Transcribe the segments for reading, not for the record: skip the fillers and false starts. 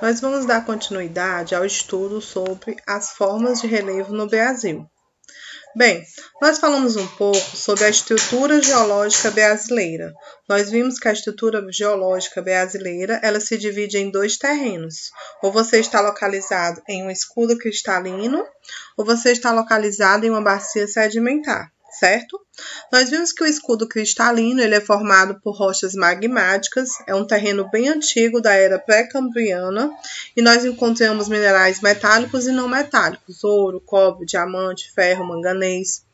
Nós vamos dar continuidade ao estudo sobre as formas de relevo no Brasil. Bem, nós falamos um pouco sobre a estrutura geológica brasileira. Nós vimos que a estrutura geológica brasileira, ela se divide em dois terrenos. Ou você está localizado em um escudo cristalino, ou você está localizado em uma bacia sedimentar, certo? Nós vimos que o escudo cristalino ele é formado por rochas magmáticas, é um terreno bem antigo da era pré-cambriana e nós encontramos minerais metálicos e não metálicos, ouro, cobre, diamante, ferro, manganês.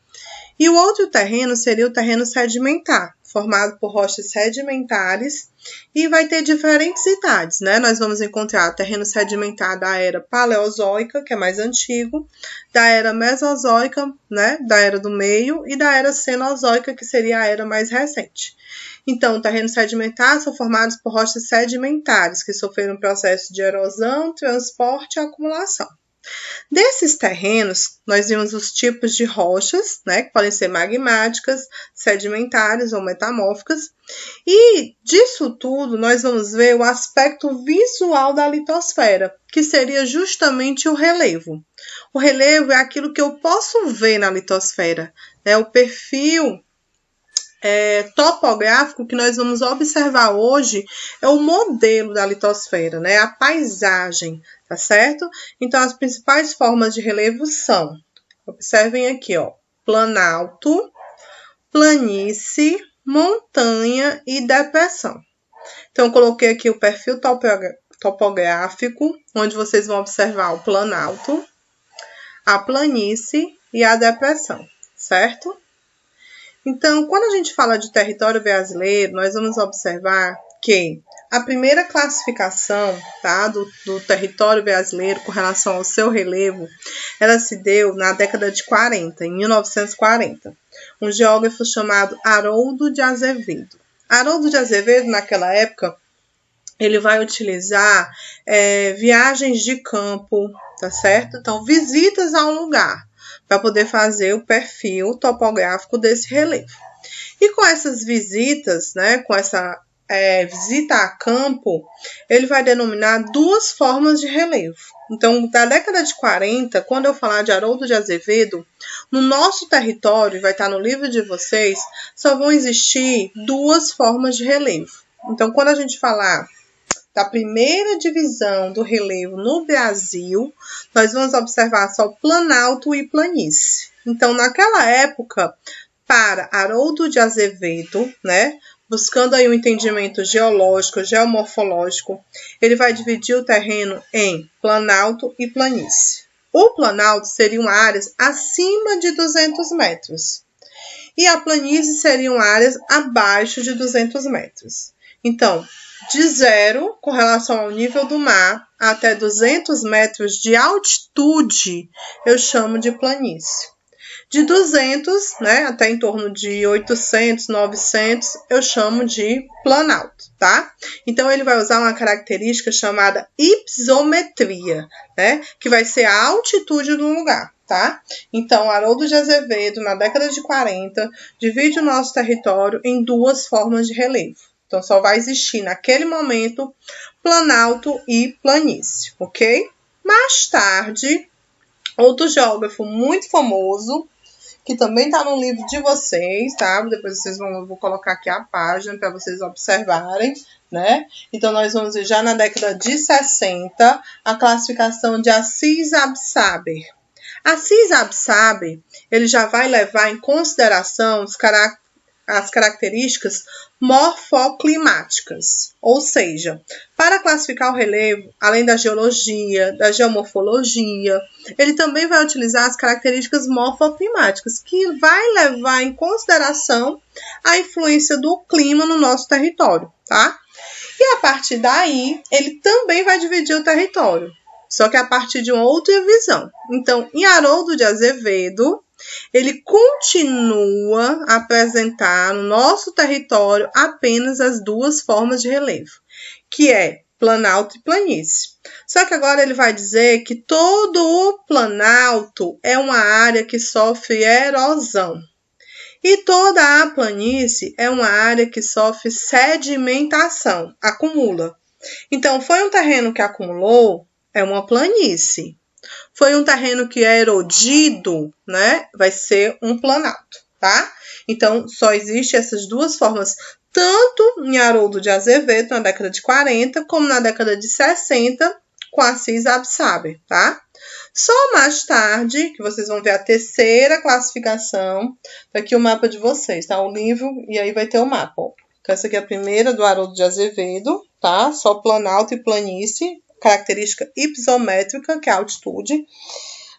E o outro terreno seria o terreno sedimentar, formado por rochas sedimentares e vai ter diferentes idades, né? Nós vamos encontrar terreno sedimentar da era paleozoica, que é mais antigo, da era mesozoica, né? Da era do meio, e da era cenozoica, que seria a era mais recente. Então, terrenos sedimentares são formados por rochas sedimentares, que sofreram processo de erosão, transporte e acumulação. Desses terrenos, nós vimos os tipos de rochas, né, que podem ser magmáticas, sedimentares ou metamórficas. E disso tudo, nós vamos ver o aspecto visual da litosfera, que seria justamente o relevo. O relevo é aquilo que eu posso ver na litosfera, né, o perfil topográfico que nós vamos observar hoje é o modelo da litosfera, né? A paisagem, tá certo? Então, as principais formas de relevo são, observem aqui, ó, planalto, planície, montanha e depressão. Então, eu coloquei aqui o perfil topográfico, onde vocês vão observar o planalto, a planície e a depressão, certo? Então, quando a gente fala de território brasileiro, nós vamos observar que a primeira classificação, tá, do território brasileiro com relação ao seu relevo, ela se deu na década de 40, em 1940. Um geógrafo chamado Haroldo de Azevedo. Haroldo de Azevedo, naquela época, ele vai utilizar viagens de campo, tá certo? Então, visitas ao lugar, para poder fazer o perfil topográfico desse relevo. E com essas visitas, né, com essa visita a campo, ele vai denominar duas formas de relevo. Então, da década de 40, quando eu falar de Haroldo de Azevedo, no nosso território, vai estar no livro de vocês, só vão existir duas formas de relevo. Então, quando a gente falar da primeira divisão do relevo no Brasil, nós vamos observar só planalto e planície. Então, naquela época, para Haroldo de Azevedo, né, buscando aí um entendimento geológico, geomorfológico, ele vai dividir o terreno em planalto e planície. O planalto seriam áreas acima de 200 metros e a planície seriam áreas abaixo de 200 metros. Então, de zero, com relação ao nível do mar, até 200 metros de altitude, eu chamo de planície. De 200, né, até em torno de 800, 900, eu chamo de planalto, tá? Então, ele vai usar uma característica chamada ipsometria, né, que vai ser a altitude do lugar, tá? Então, Haroldo de Azevedo, na década de 40, divide o nosso território em duas formas de relevo. Então, só vai existir naquele momento planalto e planície, ok? Mais tarde, outro geógrafo muito famoso, que também está no livro de vocês, tá? Depois eu vou colocar aqui a página para vocês observarem, né? Então, nós vamos ver já na década de 60 a classificação de Assis Absaber. Assis Absaber, ele já vai levar em consideração as características morfoclimáticas, ou seja, para classificar o relevo, além da geologia, da geomorfologia, ele também vai utilizar as características morfoclimáticas, que vai levar em consideração a influência do clima no nosso território, tá? E a partir daí, ele também vai dividir o território, só que a partir de uma outra visão. Então, em Haroldo de Azevedo, ele continua a apresentar no nosso território apenas as duas formas de relevo, que é planalto e planície. Só que agora ele vai dizer que todo o planalto é uma área que sofre erosão. E toda a planície é uma área que sofre sedimentação, acumula. Então, foi um terreno que acumulou, é uma planície. Foi um terreno que é erodido, né? Vai ser um planalto, tá? Então, só existem essas duas formas, tanto em Haroldo de Azevedo, na década de 40, como na década de 60, com Assis Absaber, tá? Só mais tarde, que vocês vão ver a terceira classificação, tá aqui o mapa de vocês, tá? O livro, e aí vai ter o mapa, ó. Então, essa aqui é a primeira do Haroldo de Azevedo, tá? Só planalto e planície, característica hipométrica, que é a altitude.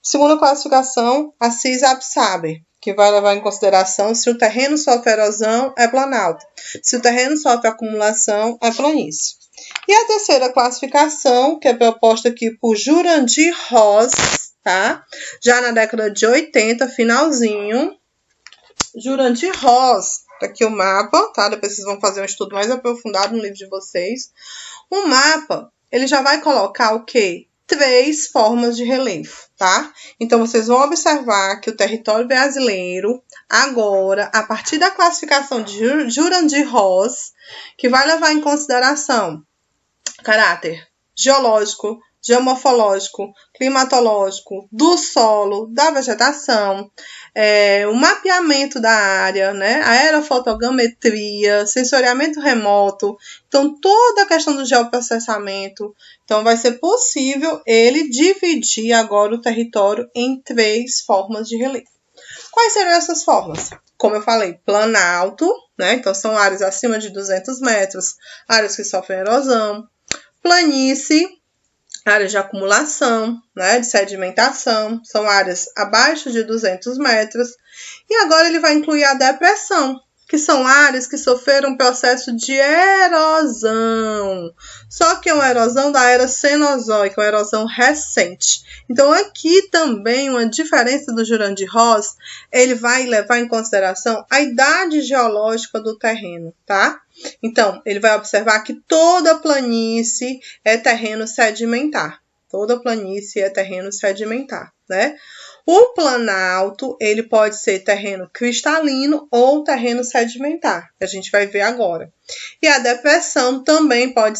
Segunda classificação, Assis Absaber, que vai levar em consideração se o terreno sofre erosão, é planalto. Se o terreno sofre acumulação, é planície. E a terceira classificação, que é proposta aqui por Jurandir Ross, tá? Já na década de 80, finalzinho. Jurandir Ross, tá aqui o mapa, tá? Depois vocês vão fazer um estudo mais aprofundado no livro de vocês. O mapa, ele já vai colocar o quê? 3 formas de relevo, tá? Então, vocês vão observar que o território brasileiro, agora, a partir da classificação de Jurandir Ross, que vai levar em consideração caráter geológico, geomorfológico, climatológico, do solo, da vegetação, o mapeamento da área, né? A aerofotogrametria, sensoriamento remoto, então toda a questão do geoprocessamento. Então vai ser possível ele dividir agora o território em 3 formas de relevo. Quais seriam essas formas? Como eu falei, planalto, né? Então são áreas acima de 200 metros, áreas que sofrem erosão. Planície, áreas de acumulação, né, de sedimentação, são áreas abaixo de 200 metros. E agora ele vai incluir a depressão, que são áreas que sofreram processo de erosão. Só que é uma erosão da era Cenozoica, uma erosão recente. Então, aqui também uma diferença do Jurandir Ross, ele vai levar em consideração a idade geológica do terreno, tá? Então, ele vai observar que toda planície é terreno sedimentar. Toda planície é terreno sedimentar, né? O planalto, ele pode ser terreno cristalino ou terreno sedimentar, que a gente vai ver agora. E a depressão também pode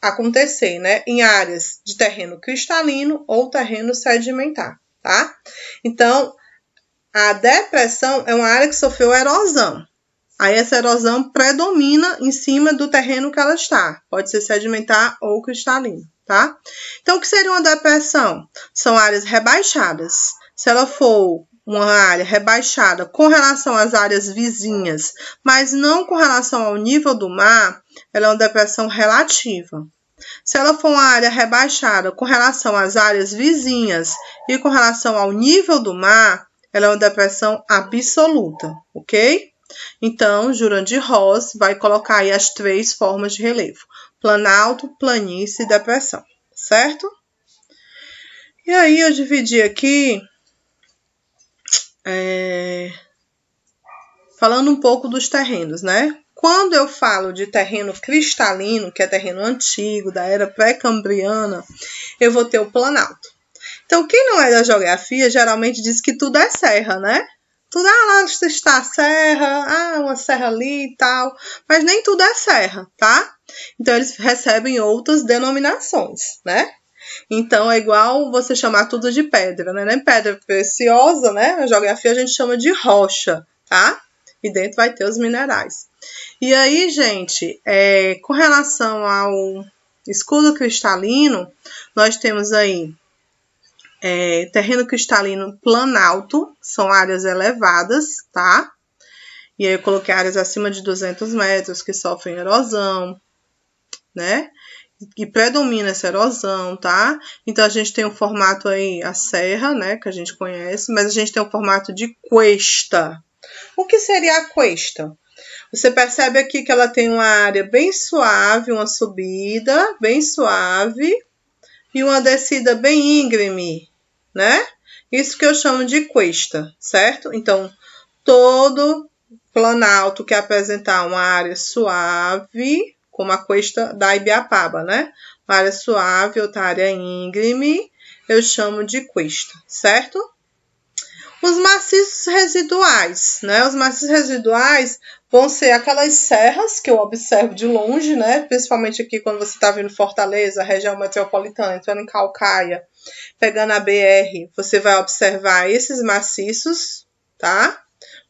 acontecer, né, em áreas de terreno cristalino ou terreno sedimentar, tá? Então, a depressão é uma área que sofreu erosão. Aí essa erosão predomina em cima do terreno que ela está. Pode ser sedimentar ou cristalino, tá? Então, o que seria uma depressão? São áreas rebaixadas. Se ela for uma área rebaixada com relação às áreas vizinhas, mas não com relação ao nível do mar, ela é uma depressão relativa. Se ela for uma área rebaixada com relação às áreas vizinhas e com relação ao nível do mar, ela é uma depressão absoluta, ok? Então, Jurandir Ross vai colocar aí as 3 formas de relevo: planalto, planície e depressão, certo? E aí eu dividi aqui, falando um pouco dos terrenos, né? Quando eu falo de terreno cristalino, que é terreno antigo, da era pré-cambriana, eu vou ter o planalto. Então, quem não é da geografia, geralmente diz que tudo é serra, né? Tudo, lá está a serra, uma serra ali e tal, mas nem tudo é serra, tá? Então, eles recebem outras denominações, né? Então, é igual você chamar tudo de pedra, né? Nem pedra preciosa, né? Na geografia a gente chama de rocha, tá? E dentro vai ter os minerais. E aí, gente, com relação ao escudo cristalino, nós temos aí terreno cristalino planalto, são áreas elevadas, tá? E aí eu coloquei áreas acima de 200 metros que sofrem erosão, né? E predomina essa erosão, tá? Então, a gente tem o formato aí, a serra, né? Que a gente conhece, mas a gente tem o formato de cuesta. O que seria a cuesta? Você percebe aqui que ela tem uma área bem suave, uma subida bem suave e uma descida bem íngreme, né? Isso que eu chamo de cuesta, certo? Então, todo planalto que apresentar uma área suave, como a cuesta da Ibiapaba, né? Uma área suave, outra área íngreme, eu chamo de cuesta, certo? Os maciços residuais, né? Os maciços residuais vão ser aquelas serras que eu observo de longe, né? Principalmente aqui quando você está vindo Fortaleza, região metropolitana, entrando em Calcaia, pegando a BR, você vai observar esses maciços, tá?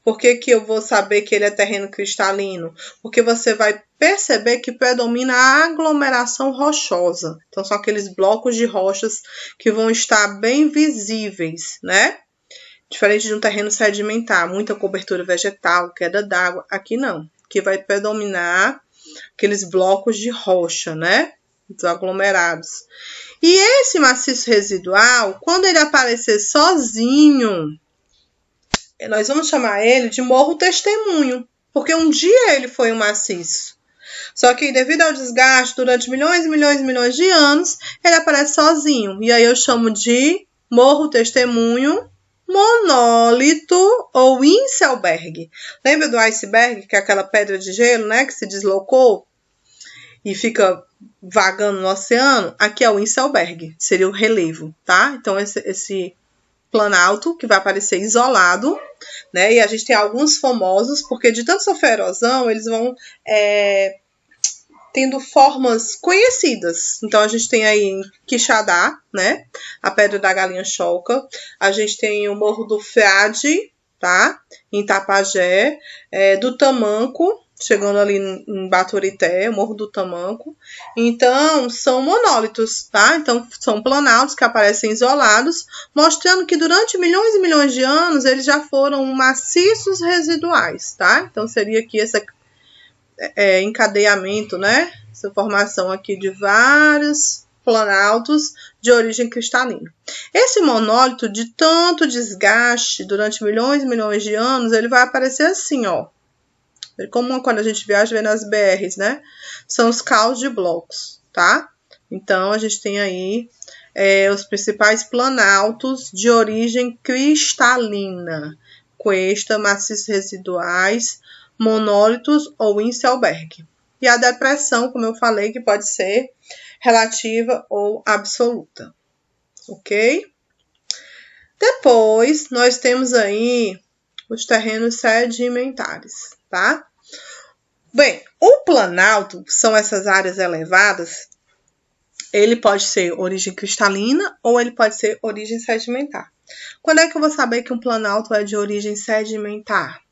Por que que eu vou saber que ele é terreno cristalino? Porque você vai perceber que predomina a aglomeração rochosa. Então, são aqueles blocos de rochas que vão estar bem visíveis, né? Diferente de um terreno sedimentar, muita cobertura vegetal, queda d'água. Aqui não. Aqui vai predominar aqueles blocos de rocha, né? Os aglomerados. E esse maciço residual, quando ele aparecer sozinho, nós vamos chamar ele de morro testemunho, porque um dia ele foi um maciço. Só que devido ao desgaste, durante milhões e milhões e milhões de anos, ele aparece sozinho. E aí eu chamo de morro testemunho, monólito ou Inselberg. Lembra do iceberg, que é aquela pedra de gelo, né, que se deslocou e fica vagando no oceano? Aqui é o Inselberg, seria o relevo, tá? Então esse planalto que vai aparecer isolado, né? E a gente tem alguns famosos, porque de tanto sofrer erosão, eles vão tendo formas conhecidas. Então, a gente tem aí em Quixadá, né? A Pedra da Galinha Choca. A gente tem o Morro do Frade, tá? Em Tapajé. Do Tamanco, chegando ali em Baturité, o Morro do Tamanco. Então, são monólitos, tá? Então, são planaltos que aparecem isolados, mostrando que durante milhões e milhões de anos, eles já foram maciços residuais, tá? Então, seria aqui esse encadeamento, né? Essa formação aqui de vários planaltos de origem cristalina. Esse monólito, de tanto desgaste durante milhões e milhões de anos, ele vai aparecer assim, ó. Como quando a gente viaja, vê nas BRs, né? São os caos de blocos, tá? Então, a gente tem aí os principais planaltos de origem cristalina. Cuesta, maciços residuais, monólitos ou Inselberg. E a depressão, como eu falei, que pode ser relativa ou absoluta. Ok? Depois, nós temos aí os terrenos sedimentares, tá? Bem, o planalto, que são essas áreas elevadas, ele pode ser origem cristalina ou ele pode ser origem sedimentar. Quando é que eu vou saber que um planalto é de origem sedimentar?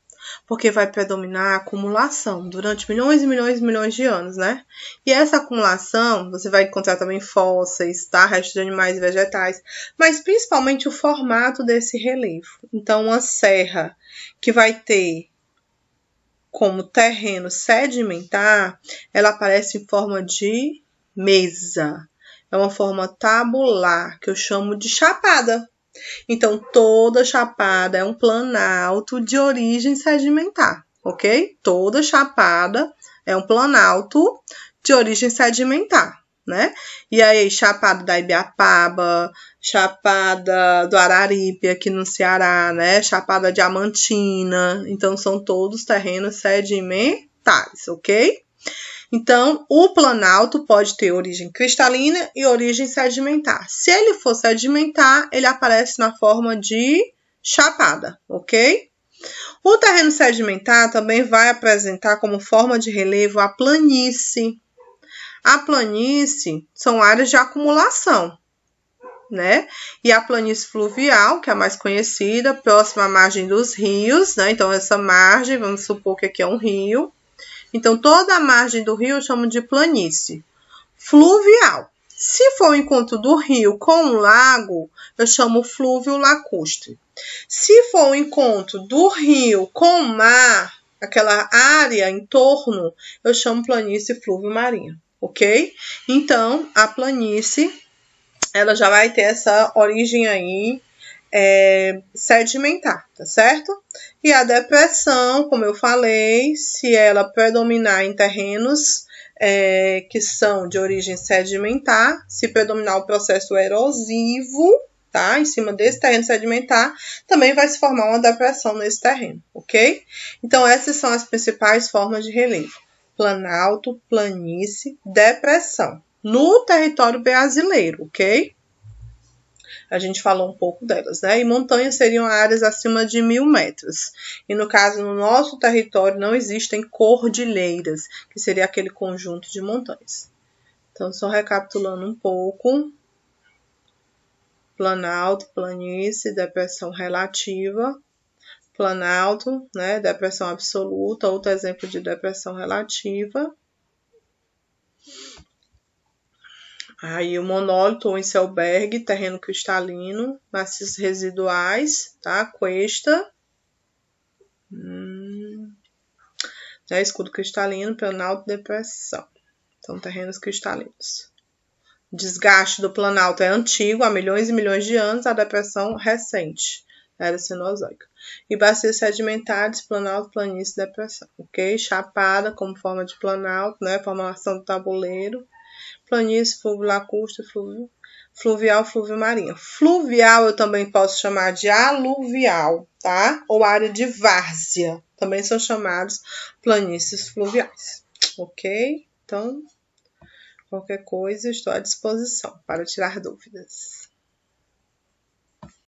Porque vai predominar a acumulação durante milhões e milhões e milhões de anos, né? E essa acumulação, você vai encontrar também fósseis, tá? Restos de animais e vegetais, mas principalmente o formato desse relevo. Então, uma serra que vai ter como terreno sedimentar, ela aparece em forma de mesa. É uma forma tabular, que eu chamo de chapada. Então, toda chapada é um planalto de origem sedimentar, ok? Toda chapada é um planalto de origem sedimentar, né? E aí, chapada da Ibiapaba, chapada do Araripe, aqui no Ceará, né? Chapada Diamantina. Então, são todos terrenos sedimentares, ok? Então, o planalto pode ter origem cristalina e origem sedimentar. Se ele for sedimentar, ele aparece na forma de chapada, ok? O terreno sedimentar também vai apresentar como forma de relevo a planície. A planície são áreas de acumulação, né? E a planície fluvial, que é a mais conhecida, próxima à margem dos rios, né? Então, essa margem, vamos supor que aqui é um rio. Então, toda a margem do rio eu chamo de planície fluvial. Se for o encontro do rio com o lago, eu chamo flúvio lacustre. Se for o encontro do rio com o mar, aquela área em torno, eu chamo planície flúvio marinha, ok? Então, a planície, ela já vai ter essa origem aí sedimentar, tá certo? E a depressão, como eu falei, se ela predominar em terrenos que são de origem sedimentar, se predominar o processo erosivo, tá? Em cima desse terreno sedimentar, também vai se formar uma depressão nesse terreno, ok? Então, essas são as principais formas de relevo: planalto, planície, depressão, no território brasileiro, ok? A gente falou um pouco delas, né? E montanhas seriam áreas acima de 1.000 metros. E no caso, no nosso território, não existem cordilheiras, que seria aquele conjunto de montanhas. Então, só recapitulando um pouco. Planalto, planície, depressão relativa. Planalto, né? Depressão absoluta, outro exemplo de depressão relativa. Aí o monólito ou iceberg, terreno cristalino, maciços residuais, tá? Cuesta. Né? Escudo cristalino, planalto, depressão. Então, terrenos cristalinos. O desgaste do planalto é antigo, há milhões e milhões de anos, a depressão recente, era cenozoica. E bacias sedimentares, planalto, planície, depressão, ok? Chapada como forma de planalto, né? Formação do tabuleiro. Planície, flúvio lacustre, fluvial, flúvio marinho. Fluvial eu também posso chamar de aluvial, tá? Ou área de várzea. Também são chamados planícies fluviais, ok? Então, qualquer coisa, estou à disposição para tirar dúvidas.